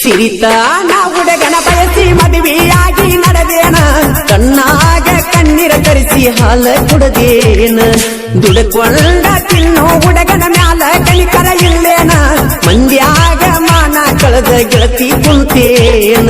ಸಿರಿತಾನ ಹುಡುಗನ ಬಯಸಿ ಮದುವೆಯಾಗಿ ನಡೆದೇನ ಕಣ್ಣಾಗ ಕಣ್ಣೀರ ಕರೆಸಿ ಹಾಲ ಕುಡದೇನ ದುಡುಕೊಂಡ ತಿನ್ನೋ ಹುಡುಗನ ಮ್ಯಾಲ ಕಣಿಕರ ಇಲ್ಲೇನ ಮಂದ್ಯಾಗ ಮಾನ ಕಳೆದ ಗೆಳತಿ ಕುಂತೇನ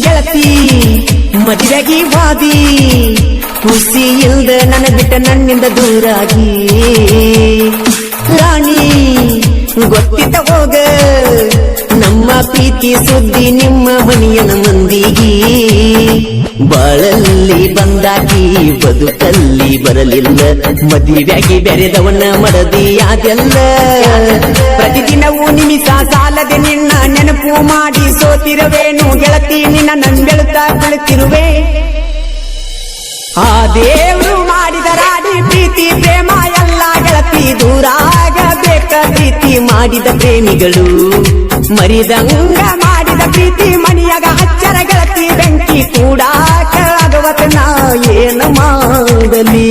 ಗೆಳತಿ ಮದುವೆಗೆ ವಾದಿ ಖುಷಿ ಇಲ್ದ ನನ್ನ ಬಿಟ್ಟ ನನ್ನಿಂದ ದೂರಾಗಿ ರಾಣಿ ಗೊತ್ತಿದ್ದ ಹೋಗ ನಮ್ಮ ಪ್ರೀತಿ ಸುದ್ದಿ ನಿಮ್ಮ ಮನೆಯನ ಮಂದಿಗೆ ಬಾಳಲ್ಲಿ ಬಂದಾಕಿ ಬದುಕಲ್ಲಿ ಬರಲಿಲ್ಲ ಮದುವೆಯಾಗಿ ಬೆರೆದವನ ಮಡದಿ ಅದೆಲ್ಲ ಪ್ರತಿದಿನವೂ ನಿಮಿಷ ಸಾಲದೆ ನಿನ್ನ ನೆನಪು ಮಾಡಿ ಸೋತಿರುವೇನು ಗೆಳತಿ ನಿನ್ನ ನಂಬೆಳುತ್ತಾ ಕುಳಿತಿರುವೆ ಆ ದೇವರು ಮಾಡಿದ ರಾಡಿ ಪ್ರೀತಿ ಪ್ರೇಮ ಎಲ್ಲ ಗೆಳತಿ ದೂರಾಗಬೇಕ ಪ್ರೀತಿ ಮಾಡಿದ ಪ್ರೇಮಿಗಳು ಮರಿದಂಗ ಮಾಡಿದ ಪ್ರೀತಿ ಮಣಿಯಾಗ ಹಚ್ಚರ ಗೆಳತಿ ಬೆಂಕಿ ಕೂಡಾಕ ಆಗವತ ನಾ ಏನು ಮಾಡಲಿ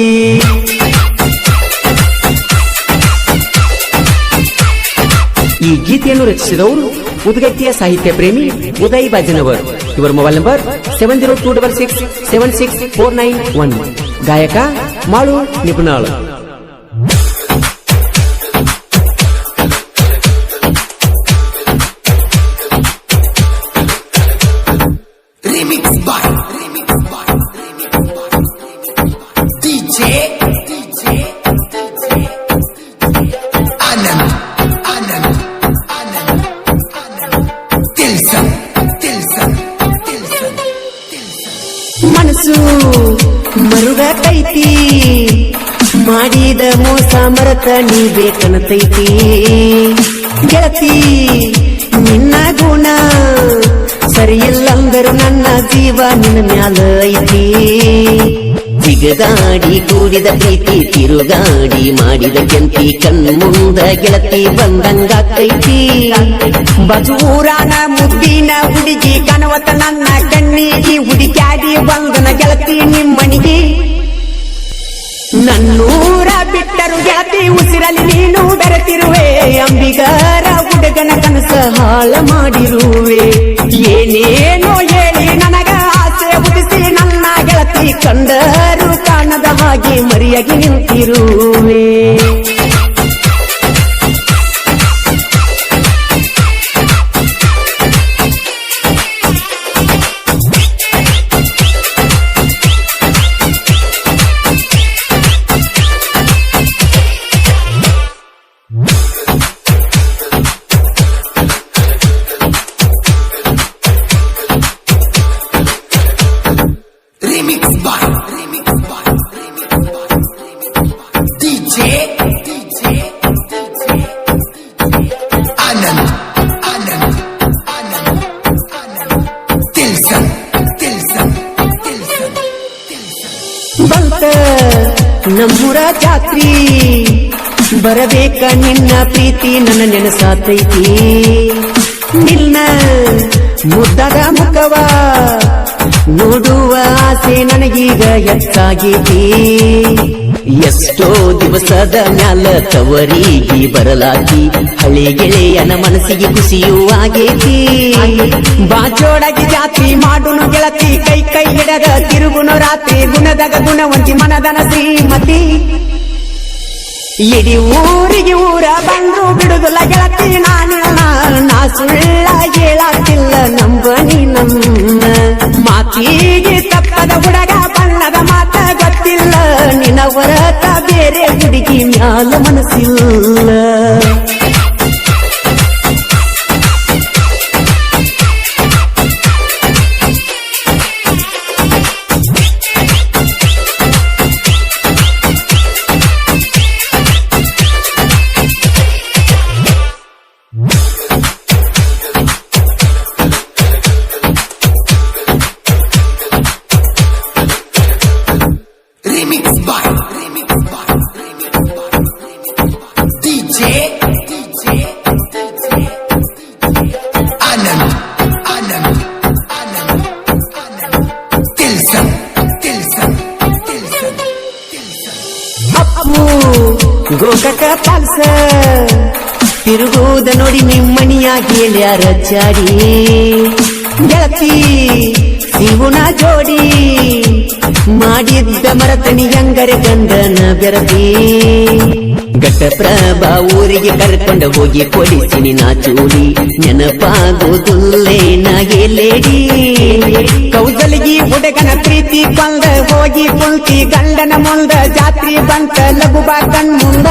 ಈ ಗೀತೆಯನ್ನು ರಚಿಸಿದವರು ಉದ್ಗಟ್ಟಿಯ ಸಾಹಿತ್ಯ ಪ್ರೇಮಿ ಉದಯ್ ಬಾಜನವರ್ ಇವರ ಮೊಬೈಲ್ ನಂಬರ್ 7026676491 ಗಾಯಕ ಮಾಳು ನಿಪುಣಾಳ್ ಮನಸ್ಸು ಮರುಗತೈತಿ ಮಾಡಿದ ಮೋಸ ಮರತ ನೀ ಬೇಕನತೈತಿ ಗೆಳತಿ ನಿನ್ನ ಗುಣ ಸರಿಯಿಲ್ಲಂದರು ನನ್ನ ಜೀವ ನಿನ್ನ ಮ್ಯಾಲ ಐತಿ ಜಿಗದಾಡಿ ಕೂಡಿದ ಪ್ರೀತಿ ತಿರುಗಾಡಿ ಮಾಡಿದ ಕೆಂತಿ ಕಣ್ಮುಂದ ಗೆಳತಿ ಬಂದಂಗಾಕೈತಿ ಬಜೂರಾನ ಮುದ್ದಿನ ಹುಡುಗಿ ಕನವತ ನನ್ನ ಕಣ್ಣಿಗೆ ಹುಡುಕ್ಯಾಡಿ ಬಂದನ ಗೆಳತಿ ನಿಮ್ಮನಿಗೆ ನನ್ನೂರ ಬಿಟ್ಟರು ಗೆಳತಿ ಉಸಿರಲ್ಲಿ ನೀನು ಬೆರೆತಿರುವೆ ಅಂಬಿಗರ ಹುಡುಗನ ಕನಸ ಹಾಳ ಮಾಡಿರುವೆ ಏನೇನೋ ಹೇಳಿ ನನಗ ಆಸೆ ಉದಿಸಿ ನನ್ನ ಗೆಳತಿ ಕಂಡರು ಕಾಣದ ಹಾಗೆ ಮರಿಯಾಗಿ ನಿಂತಿರುವೆ ಬಂತ ನಮ್ಮೂರ ಜಾತ್ರಿ ಬರಬೇಕ ನಿನ್ನ ಪ್ರೀತಿ ನನ್ನ ನೆನಸಾತೈತಿ ನಿನ್ನ ಮುದ್ದಾದ ಮುಖವ ನೋಡುವ ಆಸೆ ನನಗೀಗ ಹೆಚ್ಚಾಗೈತಿ ಎಷ್ಟೋ ದಿವಸದ ಮ್ಯಾಲ ತವರಿಗೆ ಬರಲಾಗಿ ಹಳೆ ಗೆಳೆಯನ ಮನಸ್ಸಿಗೆ ಖುಷಿಯೂ ಆಗೈತಿ ಬಾಜೋಡಾಗಿ ಜಾತ್ರಿ ಮಾಡುನು ಗೆಳತಿ ಕೈ ಕೈ ಹಿಡದ ತಿರುಗುನು ರಾತ್ರಿ ಗುಣದಾಗ ಗುಣವಂತಿ ಮನದನ ಶ್ರೀಮತಿ ಇಡೀ ಊರಿಗೆ ಊರ ಬಂದ್ರು ಬಿಡುದಿಲ್ಲ ಗೆಳತಿ ನಾನು ಸುಳ್ಳ ಹೇಳಾತಿಲ್ಲ ನಂಬನಿ ನಮ್ಮ ಮಾತಿಗೆ ತಪ್ಪದ ಹುಡುಗ ಬಣ್ಣದ ಮಾತ ಗೊತ್ತಿಲ್ಲ ನಿನ್ನ ಹೊರತ ಬೇರೆ ಹುಡುಗಿ ಮ್ಯಾಲ ಮನಸ್ಸಿಲ್ಲ ಗೋಕಾಕ ಪಾಲ್ಸ ತಿರುಗುವುದ ನೋಡಿ ನಿಮ್ಮಣಿಯಾಗಿ ಹೇಳ್ಯಾರ ಚಾಡಿ ಗೆಳತಿ ಶಿವುನ ಜೋಡಿ ಮಾಡಿದ್ದ ಮರತನಿ ಹೆಂಗರೆ ಗಂಧನ ಬೆರತಿ ಘಟ್ಟಪ್ರಭಾ ಊರಿಗೆ ಕರ್ಕೊಂಡು ಹೋಗಿ ಕೊಡಿಸಿನಿ ನಾ ಚೂಡಿ ನೆನಪಾಗೋದುಲ್ಲೇ ನಾಗೆಲೇಡಿ ಕೌದಲಿಗಿ ಹುಡುಗನ ಪ್ರೀತಿ ಬಂದ ಹೋಗಿ ಕುಂತಿ ಗಂಡನ ಮುಂದ ಜಾತ್ರಿ ಬಂತ ಲಘುಬಾ ಕಣ್ಮುಂದ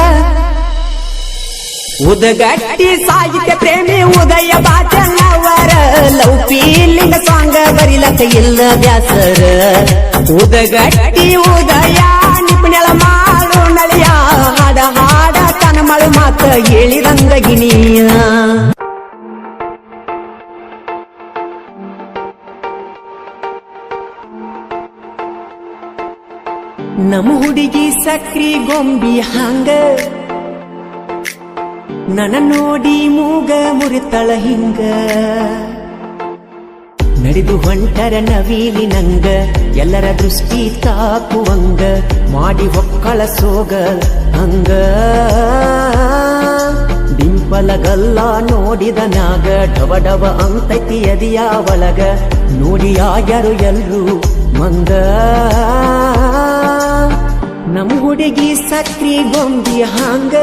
ಉದಗಟ್ಟಿ ಸಾಹಿತ್ಯ ಪ್ರೇಮಿ ಉದಯ ಬಾಚನವರ ಲವ್ ಫೀಲಿಂಗ್ ಸಾಂಗ್ ಬರಿಲಕ ಇಲ್ಲ ಬ್ಯಾಸರ ಉದಗಟ್ಟಿ ಉದಯ ನಿಪುಣಳ ಮಾಡು ನಳಿಯ ಹಾಡ ಹಾಡ ತನ ಮಳು ಮಾತ ಹೇಳಿದಂಗಗಿನಿಯ ನಮ್ಮ ಹುಡುಗಿ ಸಕ್ರಿ ಗೊಂಬಿ ಹಂಗ ನನ್ನ ನೋಡಿ ಮೂಗ ಮುರಿತಳ ಹಿಂಗ ನಡೆದು ಹೊಂಟರ ನವೀಲಿ ನಂಗ ಎಲ್ಲರ ದೃಷ್ಟಿ ತಾಕುವಂಗ ಮಾಡಿ ಹೊಕ್ಕಳ ಸೋಗ ಹಂಗ ಡಿಂಪಲಗಲ್ಲ ನೋಡಿದ ಮ್ಯಾಗ ಡವ ಡವ ಅಂತೈತಿ ಅದಿಯ ಒಳಗ ನೋಡಿ ಆಗ್ಯಾರು ಎಲ್ರು ಮಂಗ ನಮ್ಮ ಹುಡುಗಿ ಸಕ್ರಿ ಗೊಂಬಿ ಹಂಗ